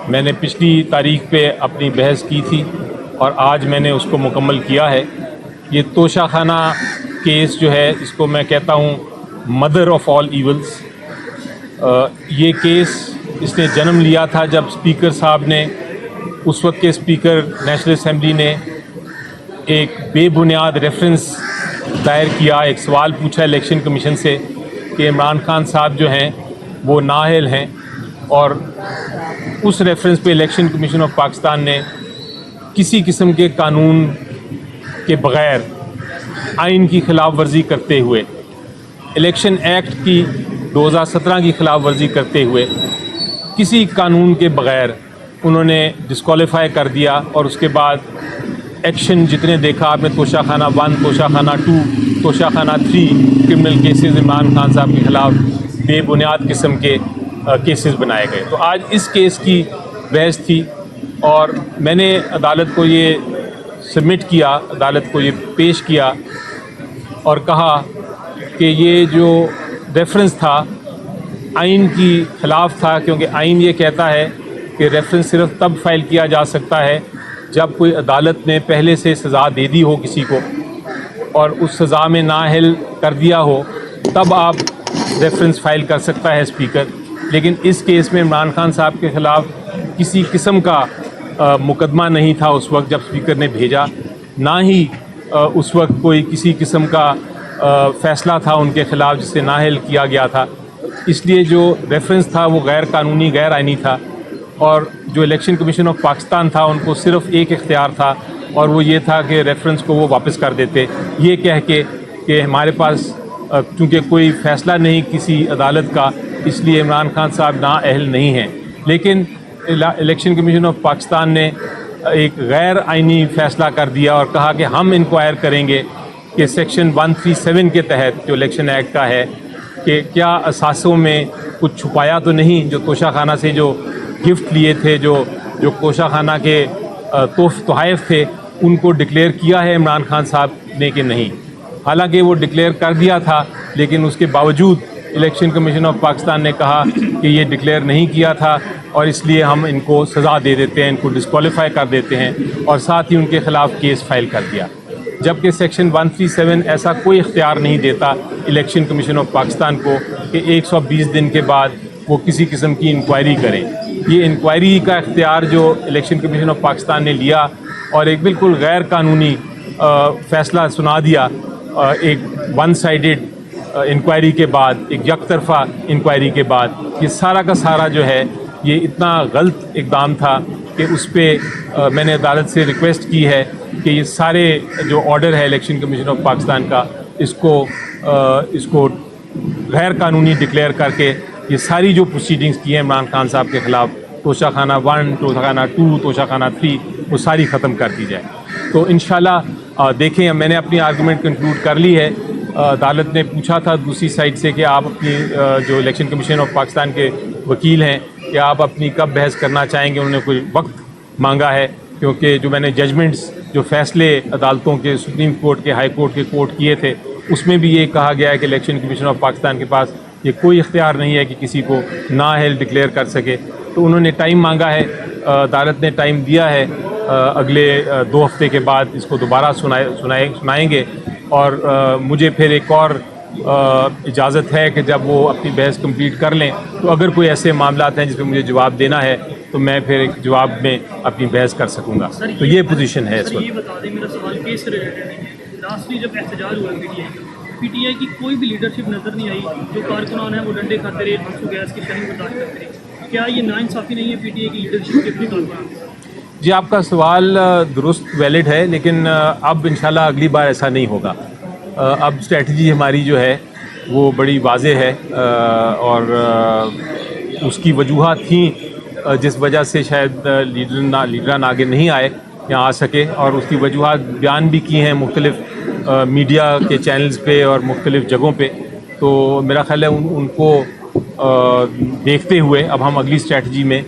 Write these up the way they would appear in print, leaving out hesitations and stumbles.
میں نے پچھلی تاریخ پہ اپنی بحث کی تھی اور آج میں نے اس کو مکمل کیا ہے۔ یہ توشہ خانہ کیس جو ہے اس کو میں کہتا ہوں مدر آف آل ایولز۔ یہ کیس اس نے جنم لیا تھا جب اسپیکر صاحب نے، اس وقت کے اسپیکر نیشنل اسمبلی نے، ایک بے بنیاد ریفرنس دائر کیا، ایک سوال پوچھا الیکشن کمیشن سے کہ عمران خان صاحب جو ہیں وہ نااہل ہیں، اور اس ریفرنس پہ الیکشن کمیشن آف پاکستان نے کسی قسم کے قانون کے بغیر، آئین کی خلاف ورزی کرتے ہوئے، الیکشن ایکٹ کی 2017 کی خلاف ورزی کرتے ہوئے، کسی قانون کے بغیر انہوں نے ڈسکوالیفائی کر دیا، اور اس کے بعد ایکشن جتنے دیکھا آپ نے، توشہ خانہ 1، توشہ خانہ 2، توشہ خانہ 3 کرمنل کیسز عمران خان صاحب کے خلاف بے بنیاد قسم کے کیسز بنائے گئے۔ تو آج اس کیس کی بحث تھی اور میں نے عدالت کو یہ سبمٹ کیا، عدالت کو یہ پیش کیا اور کہا کہ یہ جو ریفرنس تھا آئین کی خلاف تھا، کیونکہ آئین یہ کہتا ہے کہ ریفرنس صرف تب فائل کیا جا سکتا ہے جب کوئی عدالت نے پہلے سے سزا دے دی ہو کسی کو اور اس سزا میں نااہل کر دیا ہو، تب آپ ریفرنس فائل کر سکتا ہے اسپیکر۔ لیکن اس کیس میں عمران خان صاحب کے خلاف کسی قسم کا مقدمہ نہیں تھا اس وقت جب اسپیکر نے بھیجا، نہ ہی اس وقت کوئی کسی قسم کا فیصلہ تھا ان کے خلاف جس سے نااہل کیا گیا تھا۔ اس لیے جو ریفرنس تھا وہ غیر قانونی، غیر آئینی تھا، اور جو الیکشن کمیشن آف پاکستان تھا ان کو صرف ایک اختیار تھا، اور وہ یہ تھا کہ ریفرنس کو وہ واپس کر دیتے، یہ کہہ کے کہ ہمارے پاس چونکہ کوئی فیصلہ نہیں کسی عدالت کا، اس لیے عمران خان صاحب نااہل نہیں ہیں۔ لیکن الیکشن کمیشن آف پاکستان نے ایک غیر آئینی فیصلہ کر دیا اور کہا کہ ہم انکوائر کریں گے کہ سیکشن 137 کے تحت جو الیکشن ایکٹ کا ہے کہ کیا اثاثوں میں کچھ چھپایا تو نہیں، جو توشہ خانہ سے جو گفٹ لیے تھے، جو توشہ خانہ کے تحائف تھے، ان کو ڈکلیئر کیا ہے عمران خان صاحب نے کہ نہیں۔ حالانکہ وہ ڈکلیئر کر دیا تھا، لیکن اس کے باوجود الیکشن کمیشن آف پاکستان نے کہا کہ یہ ڈکلیئر نہیں کیا تھا اور اس لیے ہم ان کو سزا دے دیتے ہیں، ان کو ڈسکوالیفائی کر دیتے ہیں، اور ساتھ ہی ان کے خلاف کیس فائل کر دیا۔ جبکہ سیکشن 137 ایسا کوئی اختیار نہیں دیتا الیکشن کمیشن آف پاکستان کو کہ 120 دن کے بعد وہ کسی قسم کی انکوائری کریں۔ یہ انکوائری کا اختیار جو الیکشن کمیشن آف پاکستان نے لیا اور ایک بالکل غیر قانونی فیصلہ سنا دیا، ایک ون سائیڈڈ انکوائری کے بعد، ایک یک طرفہ انکوائری کے بعد، یہ سارا کا سارا جو ہے یہ اتنا غلط اقدام تھا کہ اس پہ میں نے عدالت سے ریکویسٹ کی ہے کہ یہ سارے جو آرڈر ہے الیکشن کمیشن آف پاکستان کا، اس کو غیر قانونی ڈکلیئر کر کے یہ ساری جو پروسیڈنگز کی ہیں عمران خان صاحب کے خلاف، توشہ خانہ 1، توشہ خانہ 2، توشہ خانہ 3، وہ ساری ختم کر دی جائے۔ تو انشاءاللہ دیکھیں، میں نے اپنی آرگومنٹ کنکلوڈ کر لی ہے۔ عدالت نے پوچھا تھا دوسری سائڈ سے کہ آپ اپنی جو الیکشن کمیشن آف پاکستان کے وکیل ہیں کہ آپ اپنی کب بحث کرنا چاہیں گے، انہوں نے کوئی وقت مانگا ہے، کیونکہ جو میں نے ججمنٹس، جو فیصلے عدالتوں کے، سپریم کورٹ کے، ہائی کورٹ کے کوٹ کیے تھے، اس میں بھی یہ کہا گیا ہے کہ الیکشن کمیشن آف پاکستان کے پاس یہ کوئی اختیار نہیں ہے کہ کسی کو نااہل ڈکلیئر کر سکے۔ تو انہوں نے ٹائم مانگا ہے، عدالت نے ٹائم دیا ہے، اگلے 2 ہفتے کے بعد اس کو دوبارہ سنائیں گے، اور مجھے پھر ایک اور اجازت ہے کہ جب وہ اپنی بحث کمپلیٹ کر لیں تو اگر کوئی ایسے معاملات ہیں جس پہ مجھے جواب دینا ہے تو میں پھر ایک جواب میں اپنی بحث کر سکوں گا۔ تو یہ پوزیشن ہے اس وقت۔ یہ بتا دیں، میرا سوال کیس سے ریلیٹڈ نہیں ہے۔ لاسٹلی جب احتجاج ہوا پی ٹی آئی کی کوئی بھی لیڈرشپ نظر نہیں آئی، جو کارکنان ہیں وہ ڈنڈے کھاتے رہے، ہنسو گیس کی شرح برداشت کرتے رہے۔ کیا یہ ناانصافی نہیں ہے پی ٹی آئی کی لیڈرشپ کے اپنے کارکنان؟ جی، آپ کا سوال درست ویلڈ ہے، لیکن اب انشاءاللہ اگلی بار ایسا نہیں ہوگا۔ اب اسٹریٹجی ہماری جو ہے وہ بڑی واضح ہے، اور اس کی وجوہات تھیں جس وجہ سے شاید لیڈران آگے نہیں آئے یا آ سکے، اور اس کی وجوہات بیان بھی کی ہیں مختلف میڈیا کے چینلز پہ اور مختلف جگہوں پہ۔ تو میرا خیال ہے ان کو دیکھتے ہوئے اب ہم اگلی اسٹریٹجی میں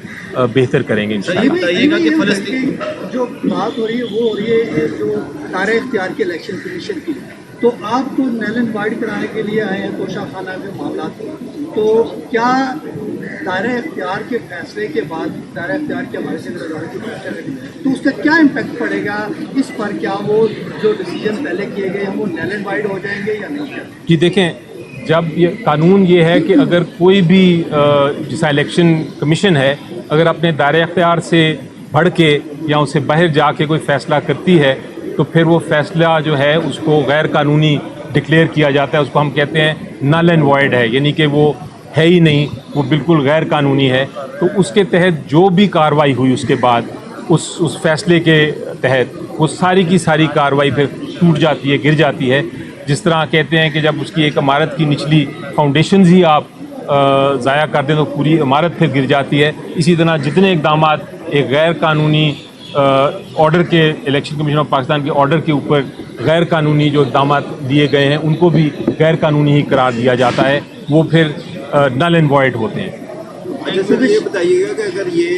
بہتر کریں گے انشاءاللہ۔ یہ بتائیے گا کہ فلسطین جو بات ہو رہی ہے وہ ہو رہی ہے جو ادارہ اختیار کے الیکشن کمیشن کی، تو آپ تو نیل اینڈ وائڈ کرانے کے لیے آئے ہیں توشہ خانہ میں معاملات، تو کیا دائرہ اختیار کے فیصلے کے بعد دائرہ اختیار کے حوالے سے تو اس کا کیا امپیکٹ پڑے گا اس پر؟ کیا وہ جو ڈیسیجن پہلے کیے گئے ہیں وہ نل اینڈ وائڈ ہو جائیں گے یا نہیں؟ جی دیکھیں، جب یہ قانون یہ ہے کہ اگر کوئی بھی جیسا الیکشن کمیشن ہے اگر اپنے دائرہ اختیار سے بڑھ کے یا اسے باہر جا کے کوئی فیصلہ کرتی ہے تو پھر وہ فیصلہ جو ہے اس کو غیر قانونی ڈکلیئر کیا جاتا ہے. اس کو ہم کہتے ہیں نل اینڈ وائڈ ہے، یعنی کہ وہ ہے ہی نہیں، وہ بالکل غیر قانونی ہے. تو اس کے تحت جو بھی کارروائی ہوئی اس کے بعد اس فیصلے کے تحت وہ ساری کی ساری کارروائی پھر ٹوٹ جاتی ہے، گر جاتی ہے. جس طرح کہتے ہیں کہ جب اس کی ایک عمارت کی نچلی فاؤنڈیشنز ہی آپ ضائع کر دیں تو پوری عمارت پھر گر جاتی ہے. اسی طرح جتنے اقدامات ایک غیر قانونی آرڈر کے الیکشن کمیشن آف پاکستان کے آرڈر کے اوپر غیر قانونی جو اقدامات لیے گئے ہیں ان کو بھی غیر قانونی ہی قرار دیا جاتا ہے، وہ پھر نل اینڈ وائڈ ہوتے ہیں. اچھا سر، یہ بتائیے گا کہ اگر یہ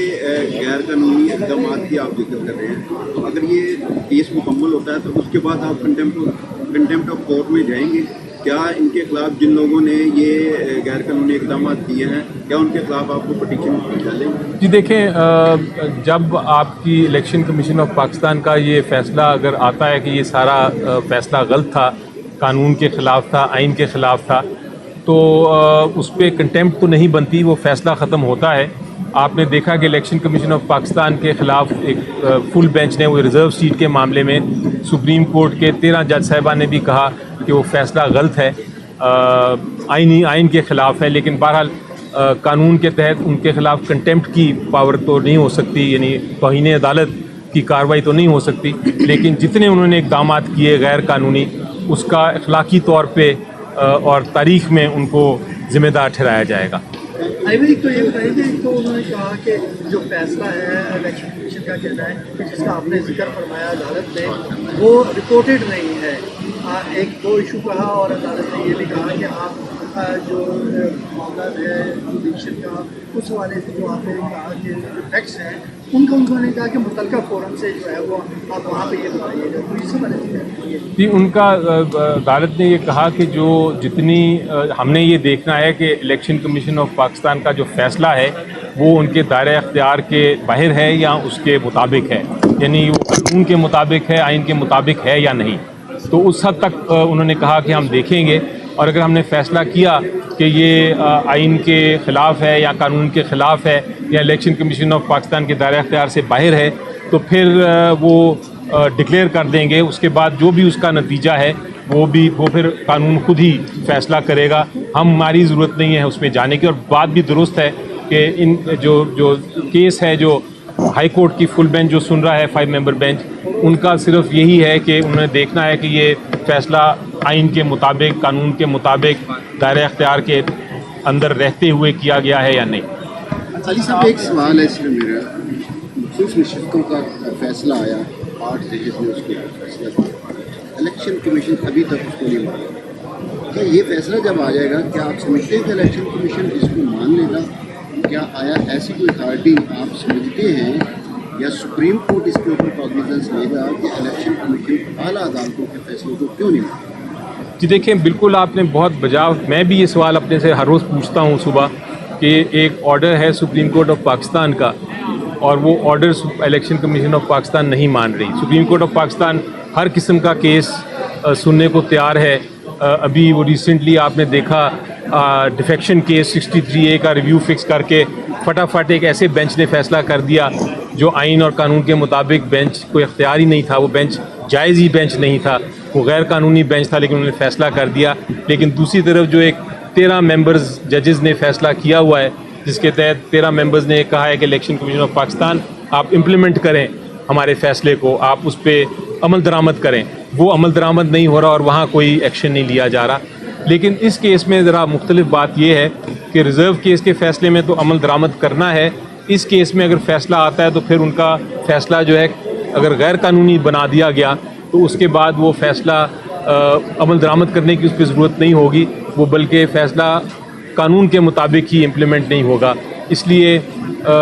غیر قانونی اقدامات کی آپ ذکر کر رہے ہیں تو اگر یہ کیس مکمل ہوتا ہے تو اس کے بعد آپ کنٹمپٹ آف کورٹ میں جائیں گے؟ کیا ان کے خلاف جن لوگوں نے یہ غیر قانونی اقدامات کیے ہیں کیا ان کے خلاف آپ کو پٹیشن ڈالیں گے؟ جی دیکھیں، جب آپ کی الیکشن کمیشن آف پاکستان کا یہ فیصلہ اگر آتا ہے کہ یہ سارا فیصلہ غلط تھا، قانون کے خلاف تھا، آئین کے خلاف تھا، تو اس پہ کنٹمپٹ تو نہیں بنتی، وہ فیصلہ ختم ہوتا ہے. آپ نے دیکھا کہ الیکشن کمیشن آف پاکستان کے خلاف ایک فل بینچ نے وہ ریزرو سیٹ کے معاملے میں سپریم کورٹ کے 13 جج صاحبان نے بھی کہا کہ وہ فیصلہ غلط ہے، آئین کے خلاف ہے. لیکن بہرحال قانون کے تحت ان کے خلاف کنٹمپٹ کی پاور تو نہیں ہو سکتی، یعنی توہین عدالت کی کارروائی تو نہیں ہو سکتی. لیکن جتنے انہوں نے اقدامات کیے غیر قانونی، اس کا اخلاقی طور پہ اور تاریخ میں ان کو ذمہ دار ٹھہرایا جائے گا. تو یہ بتائیے کہ تو انہوں نے کہا کہ جو فیصلہ ہے الیکشن کمیشن کا کہنا ہے کہ جس کا آپ نے ذکر فرمایا عدالت نے وہ رپورٹڈ نہیں ہے. ایک دو ایشو کہا اور عدالت نے یہ بھی کہا کہ آپ جو معاملہ ہے جوڈیشل کا اس حوالے سے جو آپ نے کہا کہ جو فیکٹس ہیں ان کا انہوں نے کہا کہ متعلقہ فورم سے جو ہے وہ آپ وہاں پہ یہ بتائیے گا. تو اس حوالے سے جی ان کا عدالت نے یہ کہا کہ جو جتنی ہم نے یہ دیکھنا ہے کہ الیکشن کمیشن آف پاکستان کا جو فیصلہ ہے وہ ان کے دائرہ اختیار کے باہر ہے یا اس کے مطابق ہے، یعنی وہ قانون کے مطابق ہے، آئین کے مطابق ہے یا نہیں. تو اس حد تک انہوں نے کہا کہ ہم دیکھیں گے، اور اگر ہم نے فیصلہ کیا کہ یہ آئین کے خلاف ہے یا قانون کے خلاف ہے یا الیکشن کمیشن آف پاکستان کے دائرہ اختیار سے باہر ہے تو پھر وہ ڈکلیئر کر دیں گے. اس کے بعد جو بھی اس کا نتیجہ ہے وہ پھر قانون خود ہی فیصلہ کرے گا. ہماری ضرورت نہیں ہے اس میں جانے کی. اور بات بھی درست ہے کہ ان جو کیس ہے جو ہائی کورٹ کی فل بینچ جو سن رہا ہے 5 ممبر بینچ، ان کا صرف یہی ہے کہ انہوں نے دیکھنا ہے کہ یہ فیصلہ آئین کے مطابق، قانون کے مطابق، دائرہ اختیار کے اندر رہتے ہوئے کیا گیا ہے یا نہیں. علی صاحب ایک سوال ہے صرف میرا، مخصوص نشستوں کا فیصلہ آیا، 8 ججز نے اس کو فیصلہ کیا، الیکشن کمیشن ابھی تک اس کو نہیں مانا. کیا یہ فیصلہ جب آ جائے گا کیا آپ سمجھتے ہیں کہ الیکشن کمیشن اس کو مان لے گا؟ کیا آیا ایسی کوئی اتھارٹی آپ سمجھتے ہیں یا سپریم کورٹ اس کے اوپر کاگنیزنس لے گا کہ الیکشن کمیشن اعلیٰ عدالتوں کے فیصلوں کو کیوں نہیں مانا؟ جی دیکھیں، بالکل آپ نے بہت بجا، میں بھی یہ سوال اپنے سے ہر روز پوچھتا ہوں صبح کہ ایک آرڈر ہے سپریم کورٹ آف پاکستان کا اور وہ order election commission of Pakistan نہیں مان رہی. سپریم کورٹ آف پاکستان ہر قسم کا کیس سننے کو تیار ہے. ابھی وہ ریسنٹلی آپ نے دیکھا ڈیفیکشن کیس 63A کا ریویو فکس کر کے فٹافٹ ایک ایسے بینچ نے فیصلہ کر دیا جو آئین اور قانون کے مطابق بینچ کوئی اختیار ہی نہیں تھا، وہ بینچ جائز ہی بینچ نہیں تھا، وہ غیر قانونی بینچ تھا، لیکن انہوں نے فیصلہ کر دیا. لیکن دوسری طرف جو ایک 13 ممبرز ججز نے فیصلہ کیا ہوا ہے جس کے تحت 13 ممبرز نے کہا ہے کہ الیکشن کمیشن آف پاکستان آپ امپلیمنٹ کریں ہمارے فیصلے کو، آپ اس پہ عمل درآمد کریں. وہ عمل درآمد نہیں ہو رہا اور وہاں کوئی ایکشن نہیں لیا جا رہا. لیکن اس کیس میں ذرا مختلف بات یہ ہے کہ ریزرو کیس کے فیصلے میں تو عمل درآمد کرنا ہے. اس کیس میں اگر فیصلہ آتا ہے تو پھر ان کا فیصلہ جو ہے اگر غیر قانونی بنا دیا گیا تو اس کے بعد وہ فیصلہ عمل درآمد کرنے کی اس پہ ضرورت نہیں ہوگی، وہ بلکہ فیصلہ قانون کے مطابق ہی امپلیمنٹ نہیں ہوگا. اس لیے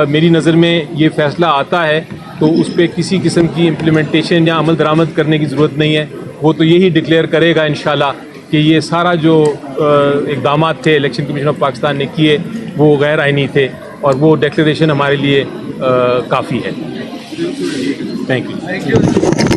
میری نظر میں یہ فیصلہ آتا ہے تو اس پہ کسی قسم کی امپلیمنٹیشن یا عمل درآمد کرنے کی ضرورت نہیں ہے. وہ تو یہی ڈکلیئر کرے گا انشاءاللہ کہ یہ سارا جو اقدامات تھے الیکشن کمیشن آف پاکستان نے کیے وہ غیر آئینی تھے. اور وہ ڈکلیریشن ہمارے لیے کافی ہے. Thank you.